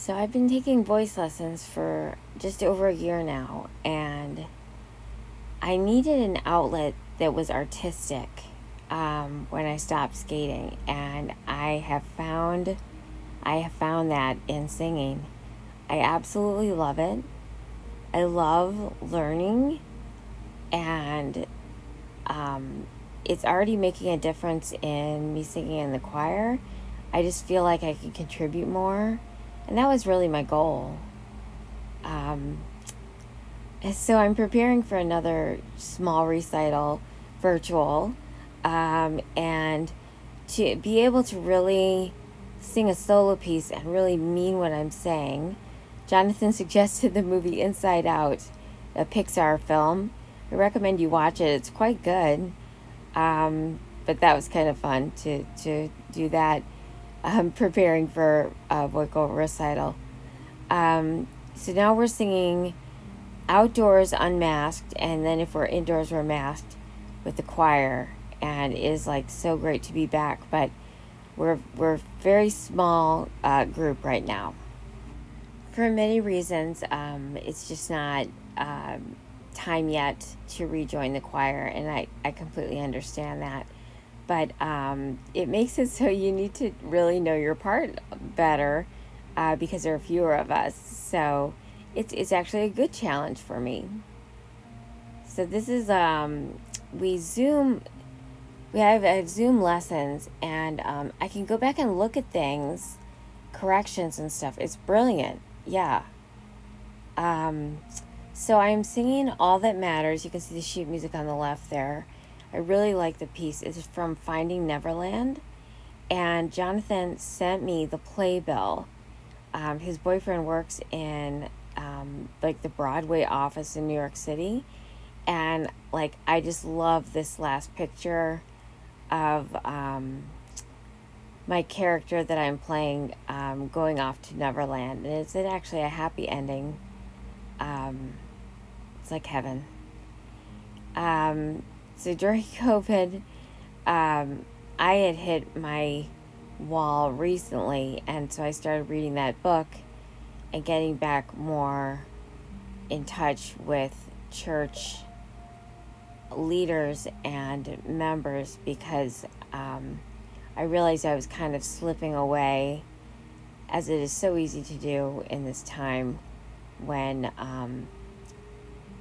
So I've been taking voice lessons for just over a year now, and I needed an outlet that was artistic when I stopped skating, and I have found that in singing. I absolutely love it. I love learning, and it's already making a difference in me singing in the choir. I just feel like I can contribute more, and that was really my goal. Um, so I'm preparing for another small recital, virtual, and to be able to really sing a solo piece and really mean what I'm saying. Jonathan suggested the movie Inside Out, a Pixar film. I recommend you watch it. It's quite good. But that was kind of fun to do that, preparing for a vocal recital. So now we're singing outdoors unmasked, and then if we're indoors, we're masked with the choir. And it is like so great to be back, but we're very small group right now for many reasons. It's just not time yet to rejoin the choir, and I completely understand that. But it makes it so you need to really know your part better because there are fewer of us. So it's actually a good challenge for me. So this is I have Zoom lessons, and I can go back and look at things, corrections and stuff. It's brilliant. Yeah. So I'm singing All That Matters. You can see the sheet music on the left there. I really like the piece. It's from Finding Neverland. And Jonathan sent me the playbill. His boyfriend works in like the Broadway office in New York City. And like, I just love this last picture of my character that I'm playing going off to Neverland. And it's actually a happy ending. It's like heaven. So during COVID, I had hit my wall recently, and so I started reading that book and getting back more in touch with church leaders and members because I realized I was kind of slipping away, as it is so easy to do in this time when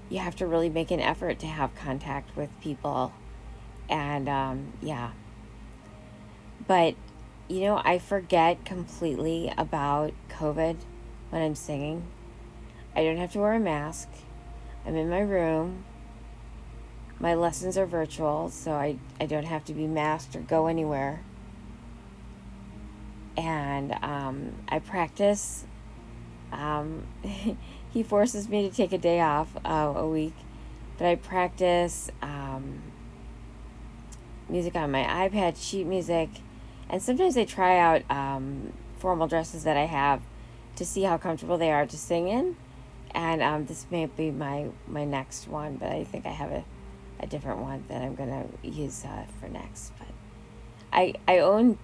you have to really make an effort to have contact with people. And yeah. But, I forget completely about COVID when I'm singing. I don't have to wear a mask. I'm in my room. My lessons are virtual, so I don't have to be masked or go anywhere. And I practice. He forces me to take a day off a week, but I practice music on my iPad, sheet music, and sometimes I try out formal dresses that I have to see how comfortable they are to sing in. And this may be my next one, but I think I have a different one that I'm going to use for next. But I own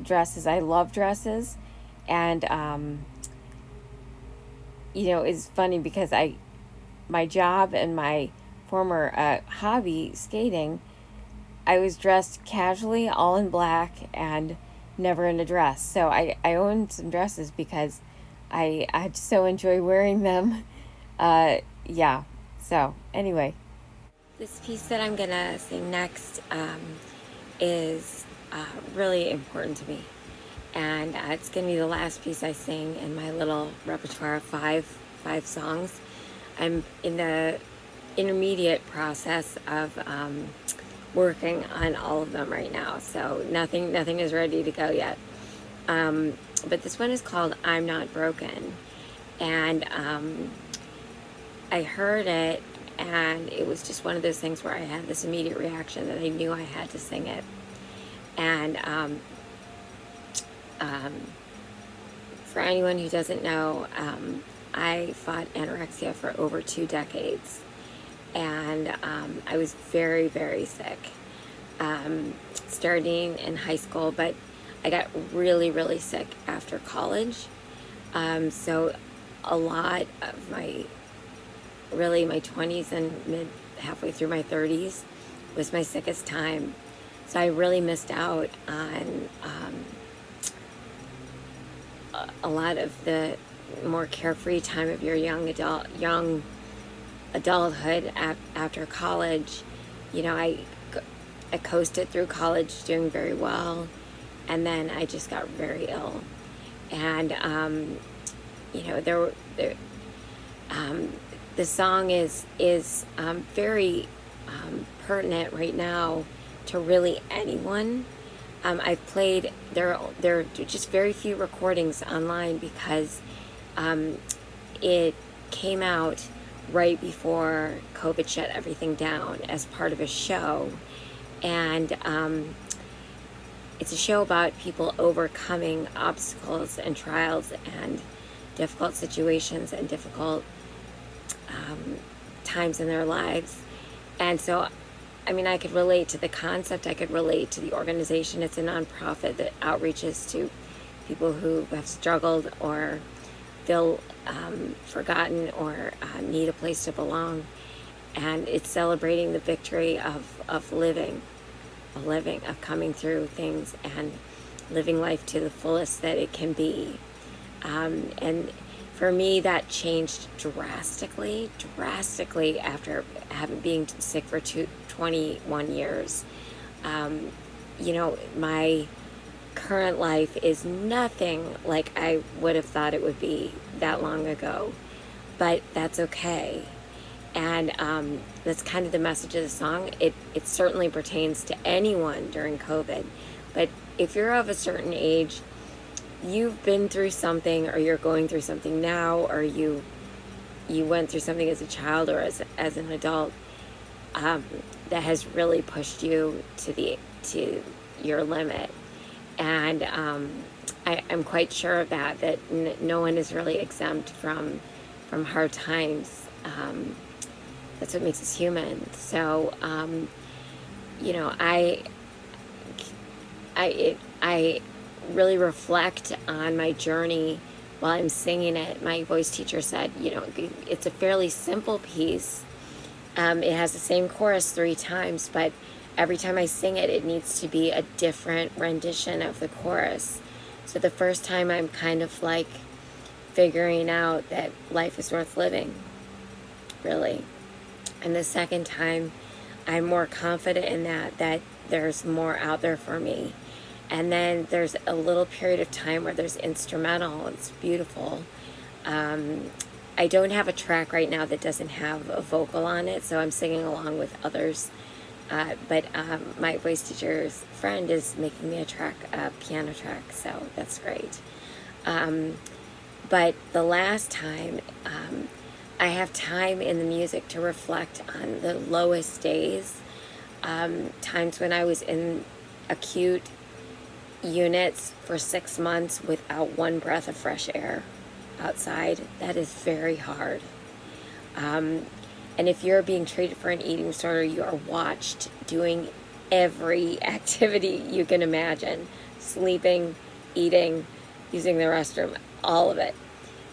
dresses. I love dresses. And, it's funny because my job and my former hobby, skating, I was dressed casually, all in black, and never in a dress. So I own some dresses because I so enjoy wearing them. Yeah. So anyway, this piece that I'm gonna sing next is really important to me, and it's gonna be the last piece I sing in my little repertoire of five songs. I'm in the intermediate process of working on all of them right now, so nothing is ready to go yet. But this one is called I'm Not Broken, and I heard it, and it was just one of those things where I had this immediate reaction that I knew I had to sing it. And for anyone who doesn't know, I fought anorexia for over 2 decades, and I was very, very sick, starting in high school, but I got really, really sick after college. So a lot of my 20s and halfway through my 30s was my sickest time. So I really missed out on a lot of the more carefree time of your young adulthood after college. I coasted through college doing very well, and then I just got very ill. And there the song is very pertinent right now to really anyone. I've played there are just very few recordings online because it came out right before COVID shut everything down as part of a show, and it's a show about people overcoming obstacles and trials and difficult situations and difficult times in their lives. And so, I could relate to the concept, I could relate to the organization. It's a nonprofit that outreaches to people who have struggled or feel forgotten or need a place to belong. And it's celebrating the victory of living, of coming through things and living life to the fullest that it can be. And for me, that changed drastically after being sick for 21 years. My current life is nothing like I would have thought it would be that long ago, but that's okay. And that's kind of the message of the song. It certainly pertains to anyone during COVID, but if you're of a certain age, you've been through something, or you're going through something now, or you went through something as a child or as an adult, that has really pushed you to your limit. And I'm quite sure of that no one is really exempt from hard times. That's what makes us human. So I really reflect on my journey while I'm singing it. My voice teacher said, it's a fairly simple piece. It has the same chorus 3 times, but every time I sing it, it needs to be a different rendition of the chorus. So the first time I'm kind of like figuring out that life is worth living, really. And the second time, I'm more confident in that there's more out there for me. And then there's a little period of time where there's instrumental. It's beautiful. I don't have a track right now that doesn't have a vocal on it, so I'm singing along with others. But my voice teacher's friend is making me a piano track, so that's great. But the last time, I have time in the music to reflect on the lowest days, times when I was in acute units for 6 months without one breath of fresh air outside. That is very hard. And if you're being treated for an eating disorder, you are watched doing every activity you can imagine. Sleeping, eating, using the restroom, all of it.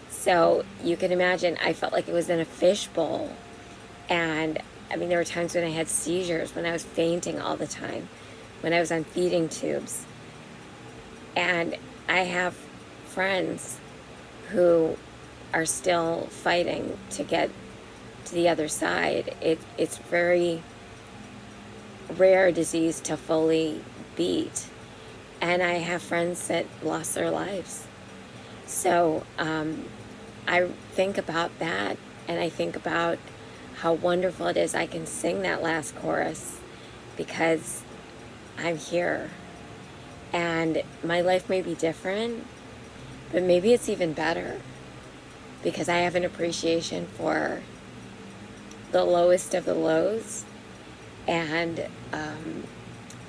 So you can imagine I felt like it was in a fishbowl. And there were times when I had seizures, when I was fainting all the time, when I was on feeding tubes. And I have friends who are still fighting to get to the other side. It's very rare disease to fully beat. And I have friends that lost their lives. So I think about that, and I think about how wonderful it is I can sing that last chorus because I'm here. And my life may be different, but maybe it's even better because I have an appreciation for the lowest of the lows, and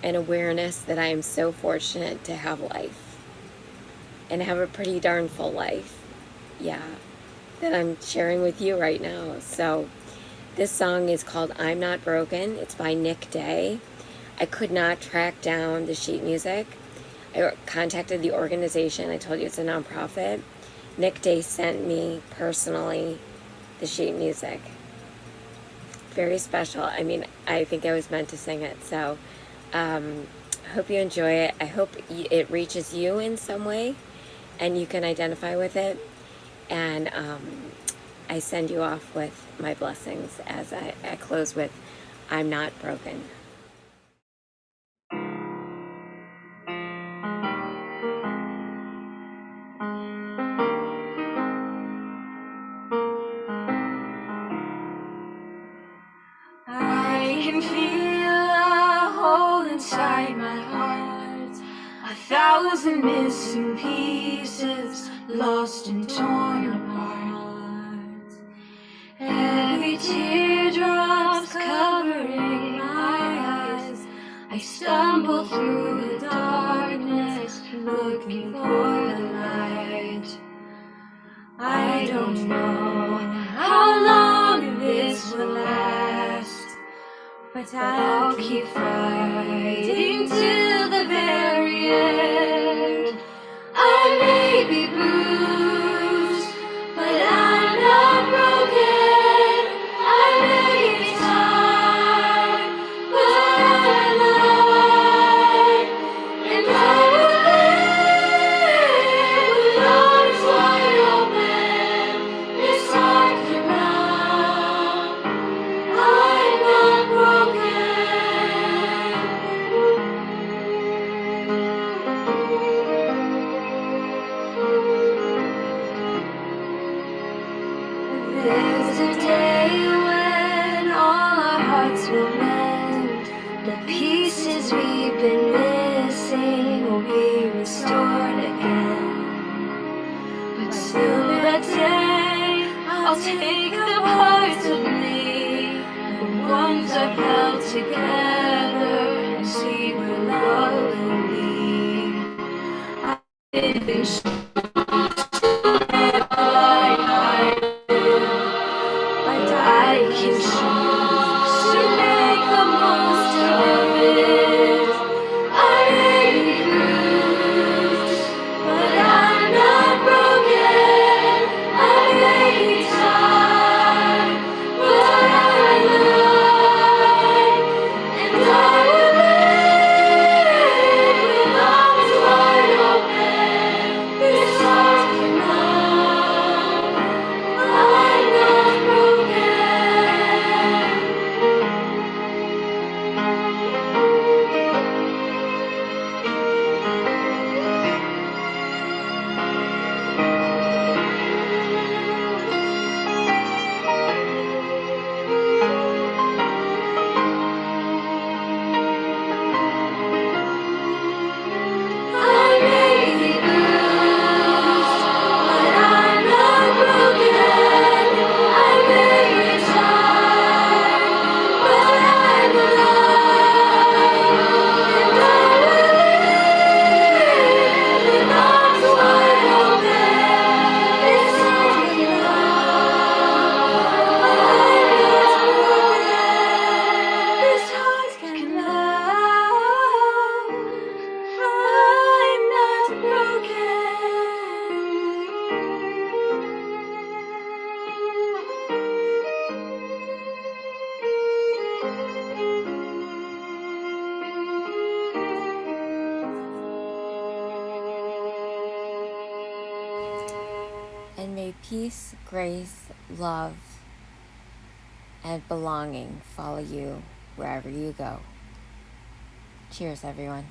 an awareness that I am so fortunate to have life and have a pretty darn full life. Yeah, that I'm sharing with you right now. So this song is called I'm Not Broken. It's by Nick Day. I could not track down the sheet music. I contacted the organization. I told you it's a nonprofit. Nick Day sent me personally the sheet music. Very special. I mean, I think I was meant to sing it. So I hope you enjoy it. I hope it reaches you in some way and you can identify with it. And I send you off with my blessings as I close with, I'm not broken. I can feel a hole inside my heart, 1,000 missing pieces, lost and torn apart. Heavy teardrops covering my eyes. I stumble through the darkness, looking for the light. I don't know how long this will last, but I'll keep fighting till the very end. I may be bruised, but I'm not broken. I may be tired, but I'm alive. And I will live with arms wide open. This heart can numb. I'm not broken. There's a day when all our hearts will mend. The pieces we've been missing will be restored again. But till that day, I'll take the parts of me, the ones I've held together, and see where love will lead. I've been I can choose to make the most of it. I may be bruised, but I'm not broken. I may be tired, but I'm alive. And I will live with arms wide open. This heart can numb. I'm not broken. I may be bruised, but I'm not broken. I may be tired, but I'm alive. And I will live with arms wide open. This heart can love. I'm not broken. This heart can love. I'm not broken. And may peace, grace, love, and belonging follow you wherever you go. Cheers, everyone.